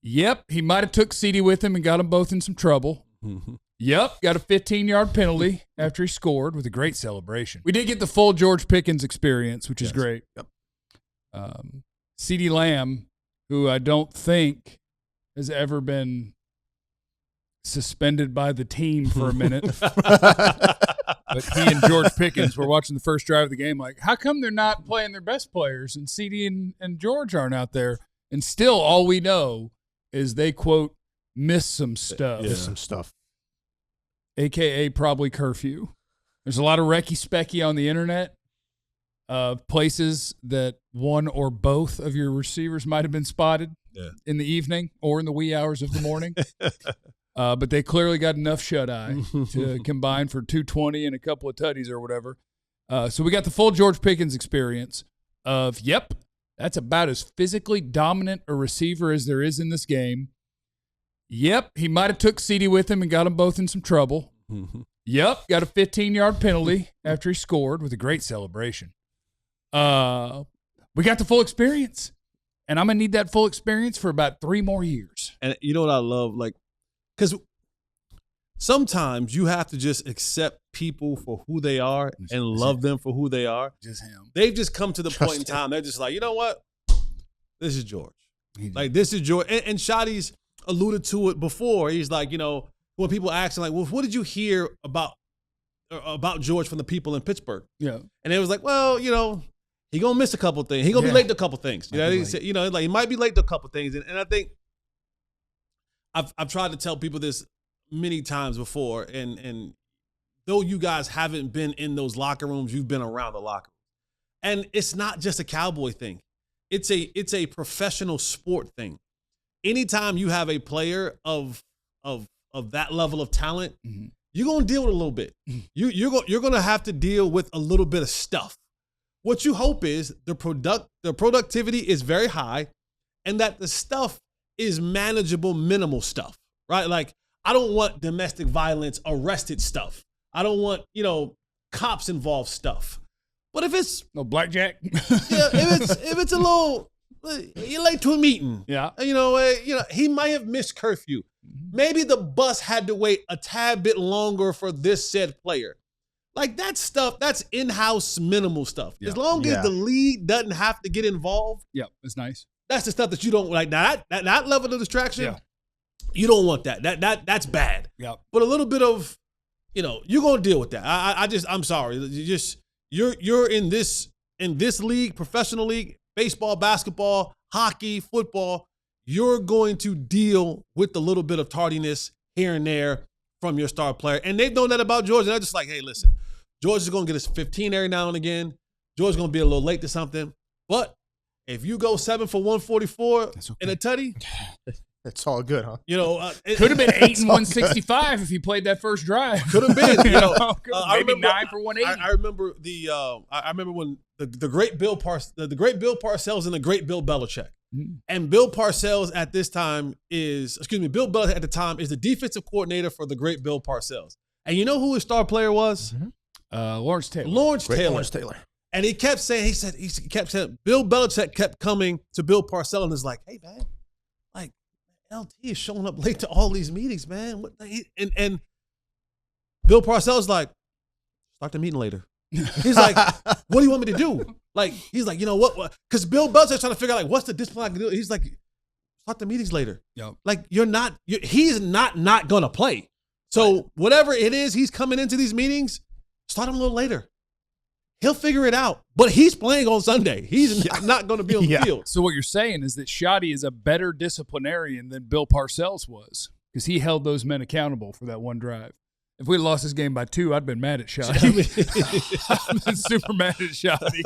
Yep, he might have took CD with him and got them both in some trouble. Yep, got a 15-yard penalty after he scored with a great celebration. We did get the full George Pickens experience, which is great. Yep. CD Lamb, who I don't think has ever been suspended by the team for a minute. But he and George Pickens were watching the first drive of the game like, how come they're not playing their best players and CD and George aren't out there? And still all we know is they, quote, miss some stuff. Miss some stuff. AKA probably curfew. There's a lot of recky-specky on the internet of places that one or both of your receivers might have been spotted in the evening or in the wee hours of the morning. But they clearly got enough shut-eye to combine for 220 and a couple of tutties or whatever. So we got the full George Pickens experience of, yep, that's about as physically dominant a receiver as there is in this game. Yep, he might have took CD with him and got them both in some trouble. Yep, got a 15-yard penalty after he scored with a great celebration. We got the full experience, and I'm going to need that full experience for about 3 more years. And you know what I love? Like, because sometimes you have to just accept people for who they are and love them for who they are. Just him. They've just come to the point in time, they're just like, you know what? This is George. Like, this is George. And Shotty's alluded to it before. He's like, you know, when people ask him, like, well, what did you hear about George from the people in Pittsburgh? Yeah. And it was like, well, you know, he gonna miss a couple things. He gonna be late to a couple things. You know, like he might be late to a couple things. And I think I've tried to tell people this many times before. And though you guys haven't been in those locker rooms, you've been around the locker room. And it's not just a Cowboy thing. It's a professional sport thing. Anytime you have a player of that level of talent, you're gonna deal with a little bit. You're gonna have to deal with a little bit of stuff. What you hope is the productivity is very high, and that the stuff is manageable, minimal stuff, right? Like, I don't want domestic violence, arrested stuff. I don't want, you know, cops involved stuff. But if it's no blackjack, if it's a little, you're late to a meeting. Yeah, you know, he might have missed curfew. Maybe the bus had to wait a tad bit longer for this said player. Like, that stuff, that's in-house minimal stuff. As long as the league doesn't have to get involved. Yeah, it's nice. That's the stuff that you don't like. That level of distraction, you don't want that. That's bad. Yeah. But a little bit of, you know, you're gonna deal with that. I'm sorry. You're in this league, professional league, baseball, basketball, hockey, football. You're going to deal with the little bit of tardiness here and there from your star player. And they've known that about George. And they're just like, hey, listen, George is going to get his 15 every now and again. George is going to be a little late to something. But if you go 7 for 144 in a tutty, it's all good, huh? You know, could have been 8 and 165 if he played that first drive. Could have been. You know, maybe 9 for 180. I remember I remember when the great Bill Parcells and the great Bill Belichick. And Bill Parcells at this time Bill Belichick at the time is the defensive coordinator for the great Bill Parcells. And you know who his star player was? Lawrence Taylor. Lawrence Taylor. And he kept saying, Bill Belichick kept coming to Bill Parcells and is like, hey, man, like, LT is showing up late to all these meetings, man. And Bill Parcells is like, start the meeting later. He's like, what do you want me to do? Like, he's like, you know what? Because Bill Belichick's trying to figure out, like, what's the discipline I can do? He's like, start the meetings later. Yep. Like, he's not going to play. So whatever it is, he's coming into these meetings, start him a little later. He'll figure it out. But he's playing on Sunday. He's not going to be on the field. So what you're saying is that Shotty is a better disciplinarian than Bill Parcells was, because he held those men accountable for that one drive. If we lost this game by 2, I'd been mad at Shotty. I've been super mad at Shotty.